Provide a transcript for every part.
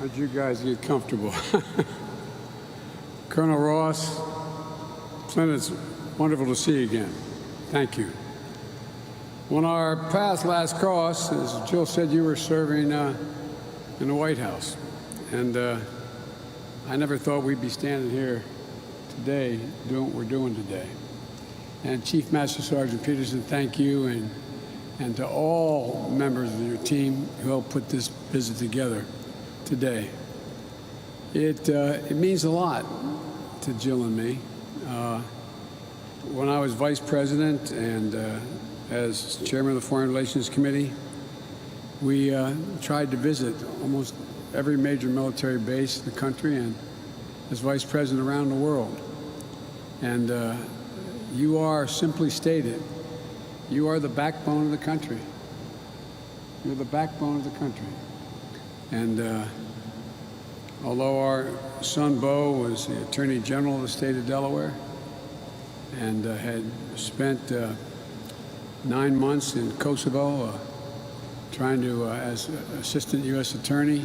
How'd you guys get comfortable? Colonel Ross, Clint, it's wonderful to see you again. Thank you. When our paths last crossed, as Jill said, you were serving in the White House. And I never thought we'd be standing here today doing what we're doing today. And Chief Master Sergeant Peterson, thank you, and to all members of your team who helped put this visit together today. It means a lot to Jill and me. When I was Vice President and as Chairman of the Foreign Relations Committee, we tried to visit almost every major military base in the country and as Vice President around the world. And you are, simply stated, you are the backbone of the country. You're the backbone of the country. And although our son, Bo, was the Attorney General of the state of Delaware and had spent 9 months in Kosovo trying to, as Assistant U.S. Attorney,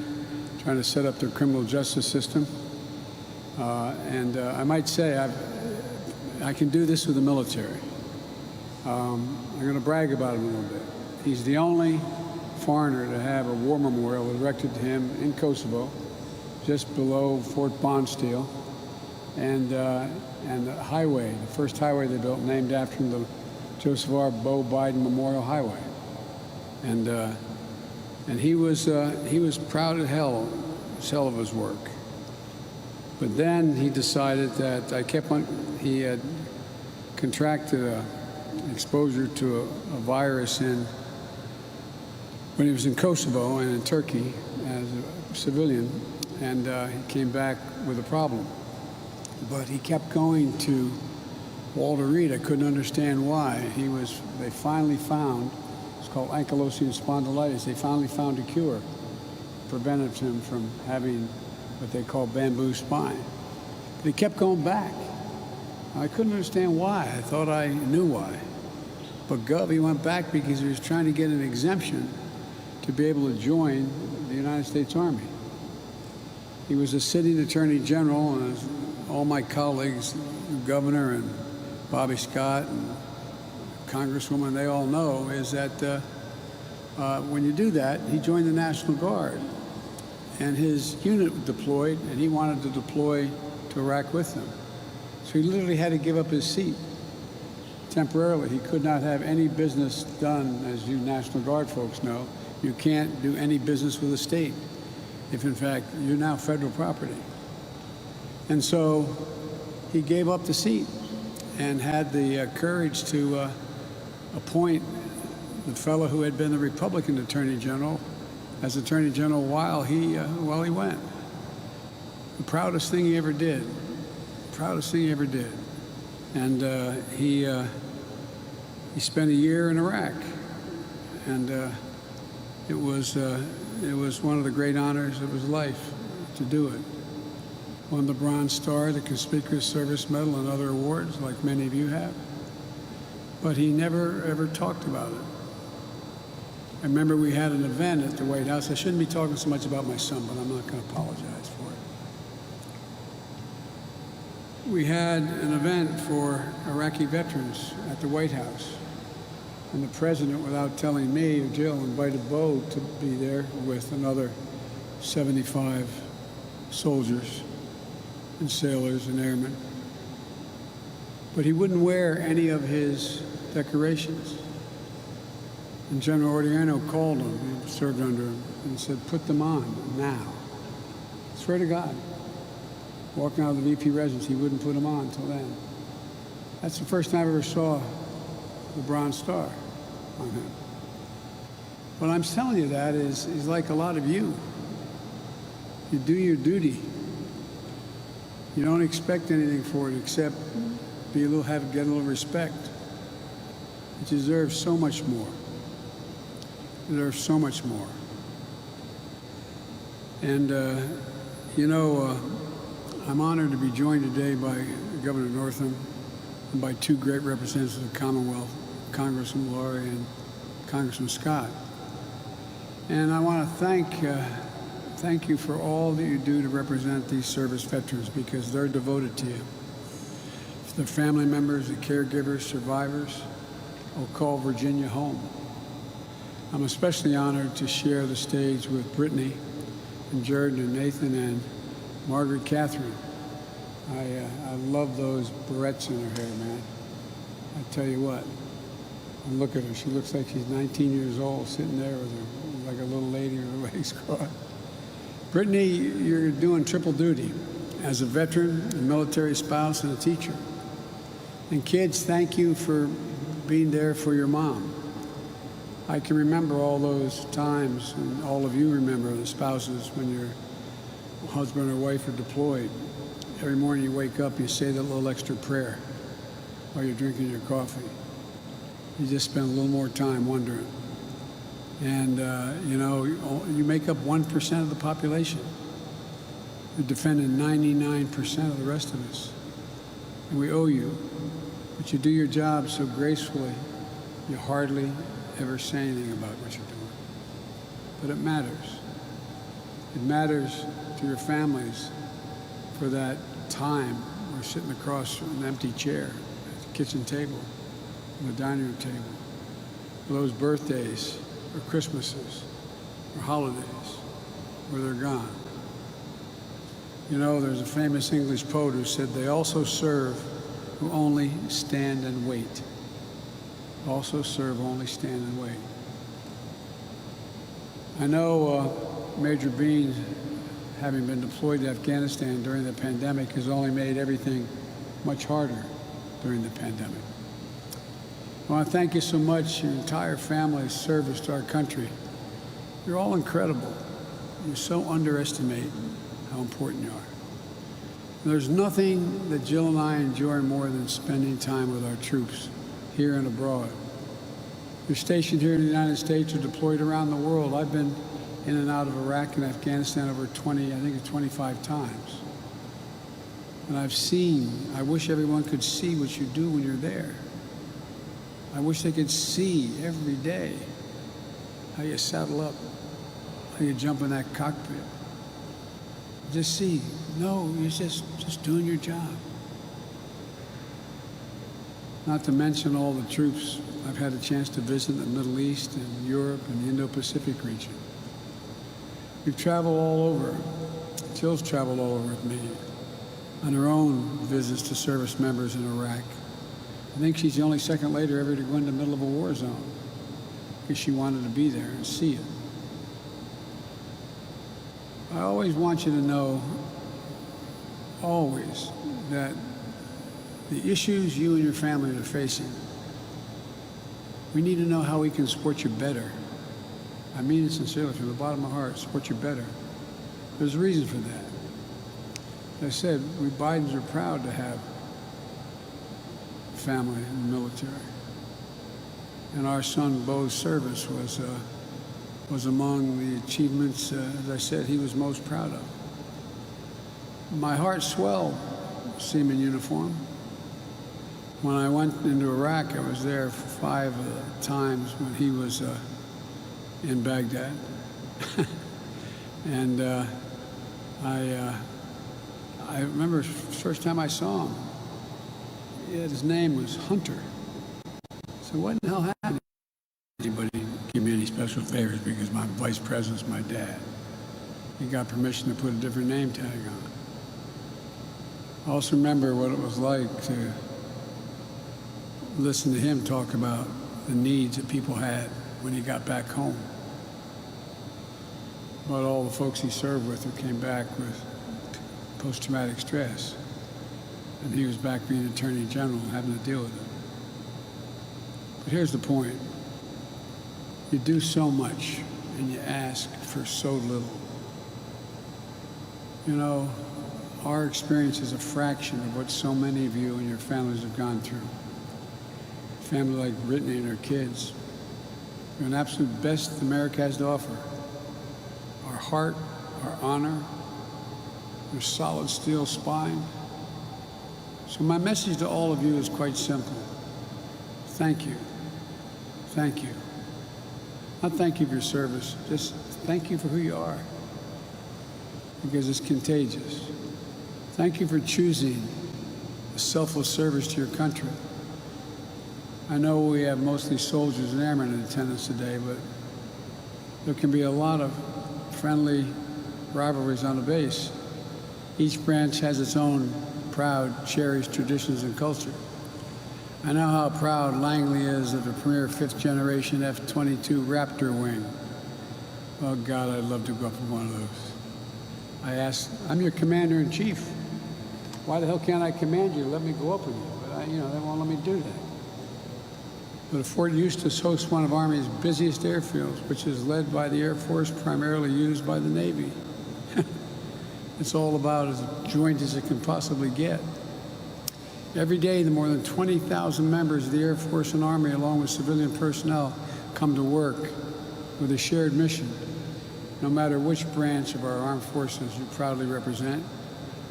trying to set up their criminal justice system. I might say I can do this with the military. I'm going to brag about him a little bit. He's the only foreigner to have a war memorial erected to him in Kosovo, just below Fort Bonsteel, and the highway, the first highway they built, named after him, the Joseph R. Bo Biden Memorial Highway. And he was proud as hell of his work. But then he decided that he had contracted exposure to a virus when he was in Kosovo and in Turkey as a civilian, and he came back with a problem. But he kept going to Walter Reed. I couldn't understand why. They finally found, it's called ankylosing spondylitis. They finally found a cure, prevented him from having what they call bamboo spine. But he kept going back. I couldn't understand why. I thought I knew why. But Gov, he went back because he was trying to get an exemption to be able to join the United States Army. He was a sitting Attorney General, and as all my colleagues, the Governor and Bobby Scott and Congresswoman, they all know, is that when you do that, he joined the National Guard. And his unit deployed, and he wanted to deploy to Iraq with them. So he literally had to give up his seat temporarily. He could not have any business done, as you National Guard folks know. You can't do any business with the state if, in fact, you're now federal property. And so he gave up the seat and had the courage to appoint the fellow who had been the Republican Attorney General as Attorney General while he went. The proudest thing he ever did. Proudest thing he ever did. And he spent a year in Iraq, and it was one of the great honors of his life to do it. Won the Bronze Star, the Conspicuous Service Medal, and other awards, like many of you have. But he never, ever talked about it. I remember we had an event at the White House. I shouldn't be talking so much about my son, but I'm not going to apologize for it. We had an event for Iraqi veterans at the White House. And the president, without telling me or Jill, invited Bo to be there with another 75 soldiers and sailors and airmen. But he wouldn't wear any of his decorations. And General Odierno called him, he served under him, and said, put them on now. Swear to God. Walking out of the VP residence, he wouldn't put them on until then. That's the first time I ever saw the Bronze Star on him. What I'm telling you that is like a lot of you. You do your duty. You don't expect anything for it except get a little respect. It deserves so much more. There's so much more. And, I'm honored to be joined today by Governor Northam and by two great representatives of the Commonwealth, Congressman Laurie and Congressman Scott. And I want to thank thank you for all that you do to represent these service veterans, because they're devoted to you. Their family members, the caregivers, survivors will call Virginia home. I'm especially honored to share the stage with Brittany and Jordan and Nathan and Margaret Catherine. I love those barrettes in her hair, man. I tell you what, and look at her. She looks like she's 19 years old, sitting there with her, like a little lady with her legs crossed. Brittany, you're doing triple duty as a veteran, a military spouse, and a teacher. And kids, thank you for being there for your mom. I can remember all those times, and all of you remember the spouses when your husband or wife are deployed. Every morning you wake up, you say that little extra prayer while you're drinking your coffee. You just spend a little more time wondering. And, you know, you make up 1% of the population. You're defending 99% of the rest of us. And we owe you. But you do your job so gracefully, you hardly ever say anything about what you're doing. But it matters. It matters to your families for that time we're sitting across from an empty chair at the kitchen table, on the dining room table, for those birthdays or Christmases or holidays where they're gone. You know, there's a famous English poet who said, "They also serve who only stand and wait." Also serve, only stand and wait. I know Major Bean, having been deployed to Afghanistan during the pandemic, has only made everything much harder during the pandemic. I want to thank you so much, your entire family's service to our country. You're all incredible. You so underestimate how important you are. There's nothing that Jill and I enjoy more than spending time with our troops here and abroad. You're stationed here in the United States or deployed around the world. I've been in and out of Iraq and Afghanistan over 25 times. And I've seen, I wish everyone could see what you do when you're there. I wish they could see every day how you saddle up, how you jump in that cockpit. Just see, no, you're just doing your job. Not to mention all the troops I've had a chance to visit in the Middle East and Europe and the Indo-Pacific region. We've traveled all over. Jill's traveled all over with me on her own visits to service members in Iraq. I think she's the only second lady ever to go in the middle of a war zone because she wanted to be there and see it. I always want you to know, always, that the issues you and your family are facing, we need to know how we can support you better. I mean it sincerely, from the bottom of my heart, support you better. There's a reason for that. As I said, we Bidens are proud to have family in the military. And our son Bo's service was among the achievements, as I said, he was most proud of. My heart swelled seeing him in uniform. When I went into Iraq, I was there 5 times when he was in Baghdad. And I remember the first time I saw him, his name was Hunter. So what in the hell happened? Anybody give me any special favors because my vice president's my dad. He got permission to put a different name tag on. I also remember what it was like to listen to him talk about the needs that people had when he got back home. About all the folks he served with who came back with post-traumatic stress. And he was back being Attorney General and having to deal with it. But here's the point. You do so much and you ask for so little. You know, our experience is a fraction of what so many of you and your families have gone through. A family like Brittany and her kids. You're an absolute best America has to offer. Our heart, our honor, your solid steel spine. So my message to all of you is quite simple. Thank you. Thank you. Not thank you for your service, just thank you for who you are. because it's contagious. Thank you for choosing a selfless service to your country. I know we have mostly soldiers and airmen in attendance today, but there can be a lot of friendly rivalries on the base. Each branch has its own proud, cherished traditions and culture. I know how proud Langley is of the premier fifth-generation F-22 Raptor wing. Oh, God, I'd love to go up in one of those. I asked, I'm your commander-in-chief. Why the hell can't I command you? Let me go up with you. But, they won't let me do that. But Fort Eustis hosts one of Army's busiest airfields, which is led by the Air Force, primarily used by the Navy. It's all about as joint as it can possibly get. Every day, the more than 20,000 members of the Air Force and Army, along with civilian personnel, come to work with a shared mission. No matter which branch of our armed forces you proudly represent,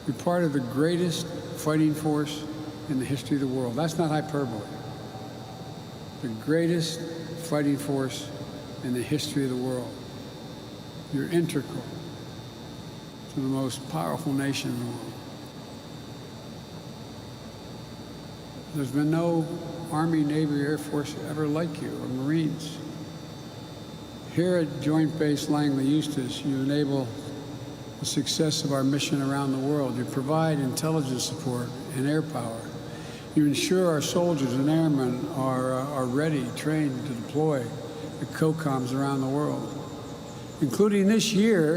you're part of the greatest fighting force in the history of the world. That's not hyperbole. The greatest fighting force in the history of the world. You're integral to the most powerful nation in the world. There's been no Army, Navy, Air Force ever like you, or Marines. Here at Joint Base Langley-Eustis, you enable the success of our mission around the world. You provide intelligence support and air power. You ensure our soldiers and airmen are ready, trained to deploy the COCOMs around the world, including this year,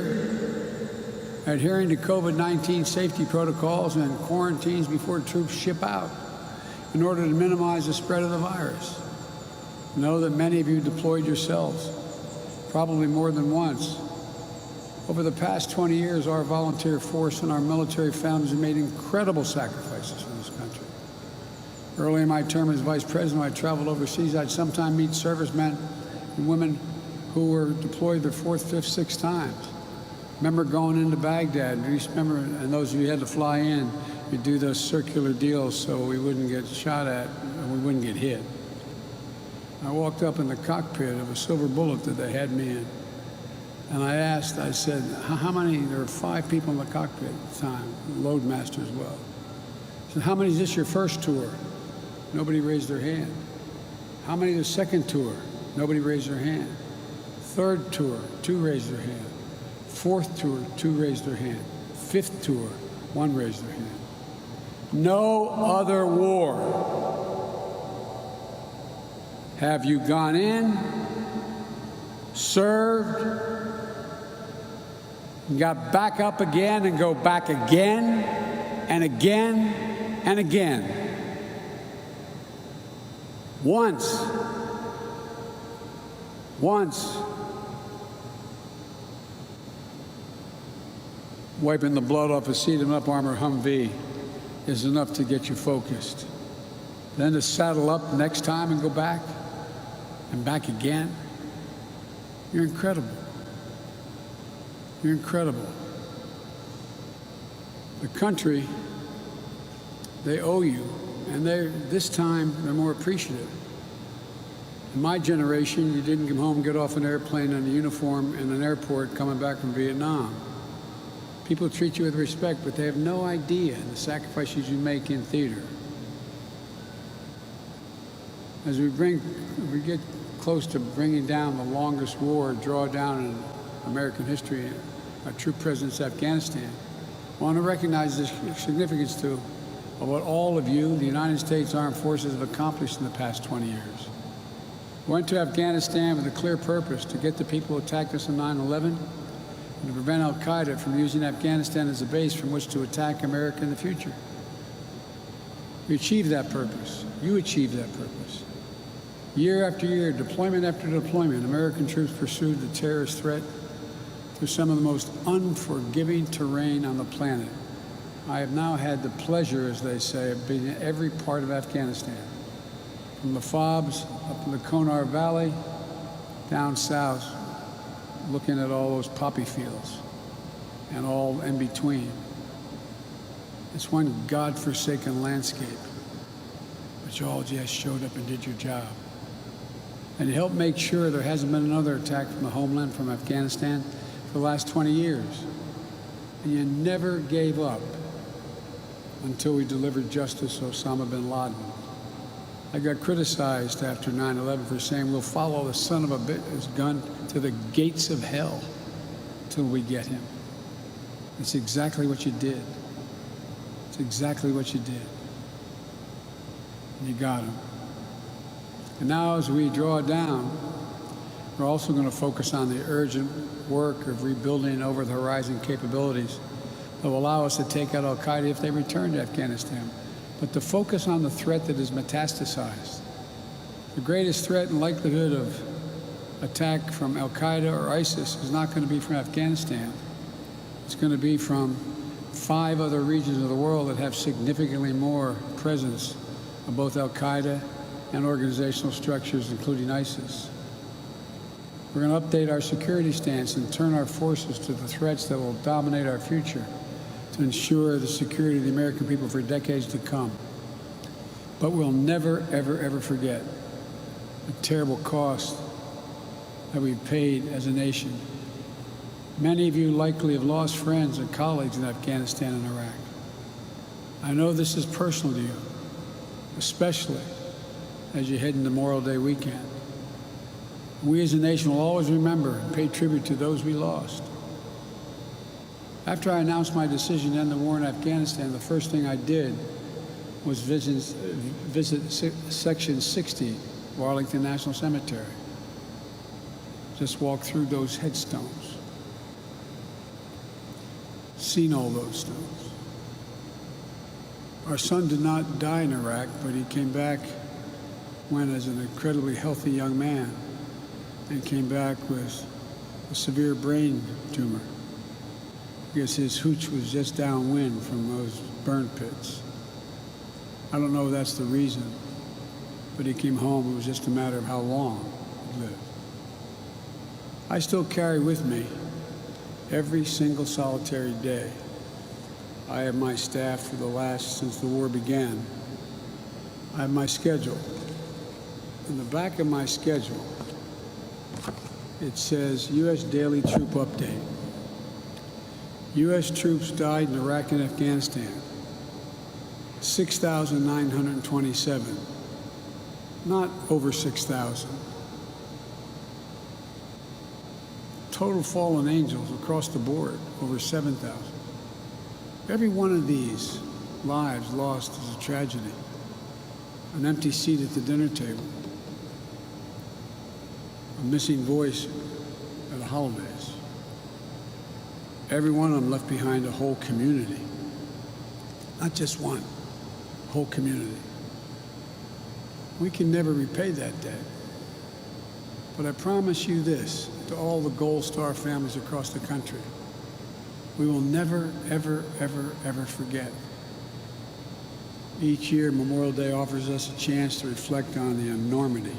adhering to COVID-19 safety protocols and quarantines before troops ship out in order to minimize the spread of the virus. Know that many of you deployed yourselves, probably more than once. Over the past 20 years, our volunteer force and our military families have made incredible sacrifices for this country. Early in my term as vice president, I traveled overseas. I'd sometimes meet servicemen and women who were deployed their fourth, fifth, sixth times. Remember going into Baghdad. And those of you who had to fly in, you'd do those circular deals so we wouldn't get shot at and we wouldn't get hit. I walked up in the cockpit of a Silver Bullet that they had me in. And I said, how many, there were 5 people in the cockpit at the time, load master as well. I said, how many is this your first tour? Nobody raised their hand. How many the second tour? Nobody raised their hand. Third tour, 2 raised their hand. Fourth tour, 2 raised their hand. Fifth tour, 1 raised their hand. No other war have you gone in, served, and got back up again and go back again and again and again. Once, wiping the blood off a seat-em-up armor Humvee is enough to get you focused. Then to saddle up next time and go back and back again. You're incredible. You're incredible. The country, they owe you, and this time they're more appreciative. In my generation, you didn't come home and get off an airplane in a uniform in an airport coming back from Vietnam. People treat you with respect, but they have no idea the sacrifices you make in theater. As we get close to bringing down the longest war drawdown in American history, our troop presence in Afghanistan, I want to recognize the significance, too, of what all of you, the United States Armed Forces, have accomplished in the past 20 years. We went to Afghanistan with a clear purpose: to get the people who attacked us on 9/11 and to prevent al-Qaeda from using Afghanistan as a base from which to attack America in the future. We achieved that purpose. You achieved that purpose. Year after year, deployment after deployment, American troops pursued the terrorist threat through some of the most unforgiving terrain on the planet. I have now had the pleasure, as they say, of being in every part of Afghanistan, from the FOBs up in the Konar Valley, down south, looking at all those poppy fields and all in between. It's one godforsaken landscape, but you all just showed up and did your job. And to help make sure there hasn't been another attack from the homeland, from Afghanistan, for the last 20 years. And you never gave up until we delivered justice to Osama bin Laden. I got criticized after 9/11 for saying we'll follow the son of a bitch's gun to the gates of hell till we get him. It's exactly what you did. It's exactly what you did. You got him. And now as we draw down, we're also going to focus on the urgent work of rebuilding over-the-horizon capabilities that will allow us to take out al-Qaeda if they return to Afghanistan. But to focus on the threat that is metastasized. The greatest threat and likelihood of attack from al-Qaeda or ISIS is not going to be from Afghanistan. It's going to be from 5 other regions of the world that have significantly more presence of both al-Qaeda and organizational structures, including ISIS. We're going to update our security stance and turn our forces to the threats that will dominate our future to ensure the security of the American people for decades to come. But we'll never, ever, ever forget the terrible cost that we've paid as a nation. Many of you likely have lost friends and colleagues in Afghanistan and Iraq. I know this is personal to you, especially as you head into Memorial Day weekend. We as a nation will always remember and pay tribute to those we lost. After I announced my decision to end the war in Afghanistan, the first thing I did was visit Section 60, Arlington National Cemetery. Just walk through those headstones. Seen all those stones. Our son did not die in Iraq, but he came back when as an incredibly healthy young man and came back with a severe brain tumor because his hooch was just downwind from those burn pits. I don't know if that's the reason, but he came home. It was just a matter of how long he lived. I still carry with me every single solitary day. I have my staff since the war began. I have my schedule. In the back of my schedule, it says U.S. Daily Troop Update. U.S. troops died in Iraq and Afghanistan. 6,927. Not over 6,000. Total fallen angels across the board, over 7,000. Every one of these lives lost is a tragedy. An empty seat at the dinner table. A missing voice at the holidays. Every one of them left behind a whole community. Not just one, a whole community. We can never repay that debt. But I promise you this, to all the Gold Star families across the country, we will never, ever, ever, ever forget. Each year, Memorial Day offers us a chance to reflect on the enormity,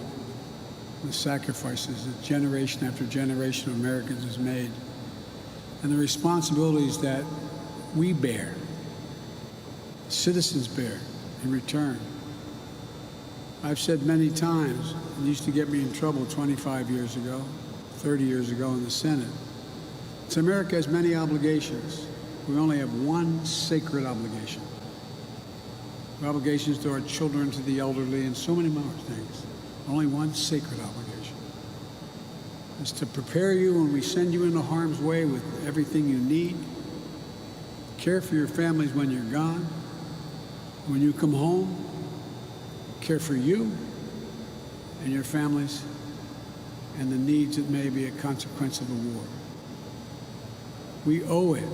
the sacrifices that generation after generation of Americans has made, and the responsibilities that we bear, citizens bear in return. I've said many times, it used to get me in trouble 25 years ago, 30 years ago in the Senate. So America has many obligations. We only have one sacred obligation. Obligations to our children, to the elderly, and so many more things. Only one sacred obligation. It's to prepare you when we send you into harm's way with everything you need. Care for your families when you're gone. When you come home, care for you and your families and the needs that may be a consequence of a war. We owe it.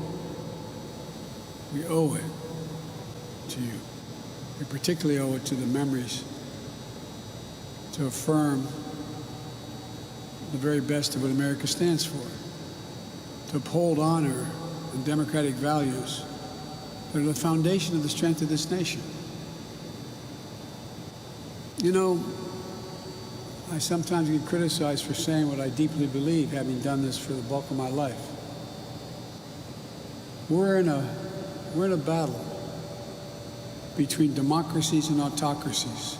We owe it to you. We particularly owe it to the memories to affirm the very best of what America stands for, to uphold honor and democratic values that are the foundation of the strength of this nation. You know, I sometimes get criticized for saying what I deeply believe, having done this for the bulk of my life. We're in a battle between democracies and autocracies.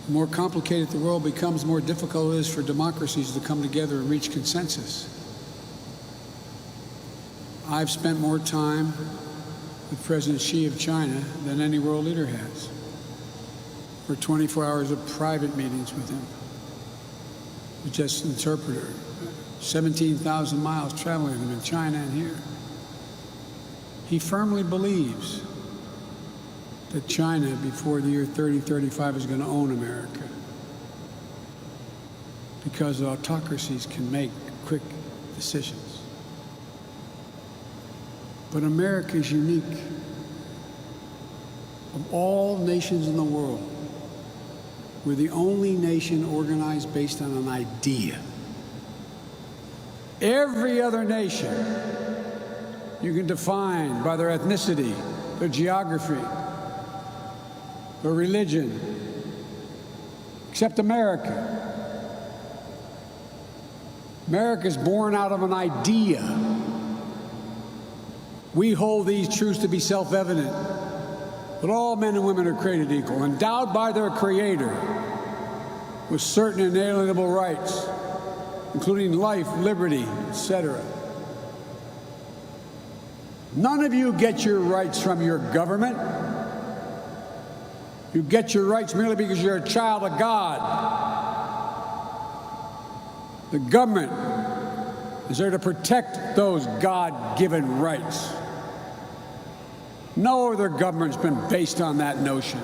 The more complicated the world becomes, the more difficult it is for democracies to come together and reach consensus. I've spent more time with President Xi of China than any world leader has. For 24 hours of private meetings with him, with just an interpreter, 17,000 miles traveling with him in China and here. He firmly believes that China, before the year 3035, is going to own America, because autocracies can make quick decisions. But America is unique. Of all nations in the world, we're the only nation organized based on an idea. Every other nation you can define by their ethnicity, their geography, their religion, except America. America is born out of an idea. We hold these truths to be self-evident, that all men and women are created equal, endowed by their Creator with certain inalienable rights, including life, liberty, etc. None of you get your rights from your government. You get your rights merely because you're a child of God. The government is there to protect those God-given rights. No other government's been based on that notion.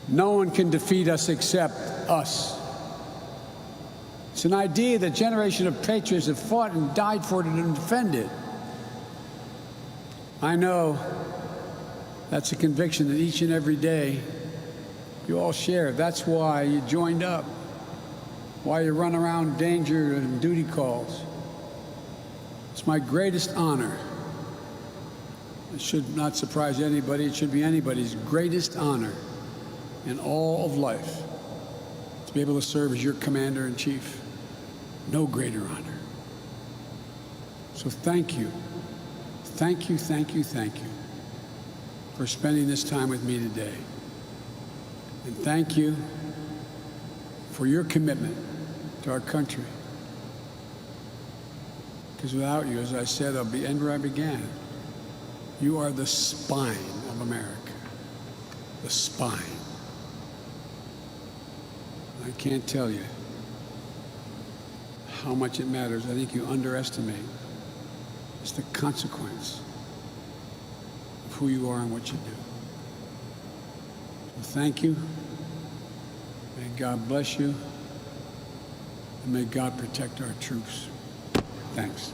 No one can defeat us except us. It's an idea that a generation of patriots have fought and died for it and defended. I know that's a conviction that each and every day you all share. That's why you joined up, why you run around danger and duty calls. It's my greatest honor. It should not surprise anybody. It should be anybody's greatest honor in all of life to be able to serve as your commander-in-chief. No greater honor. So thank you. Thank you, thank you, thank you for spending this time with me today. And thank you for your commitment to our country. Because without you, as I said, I'll be end where I began. You are the spine of America. The spine. I can't tell you how much it matters. I think you underestimate. It's the consequence of who you are and what you do. So thank you. May God bless you. And may God protect our troops. Thanks.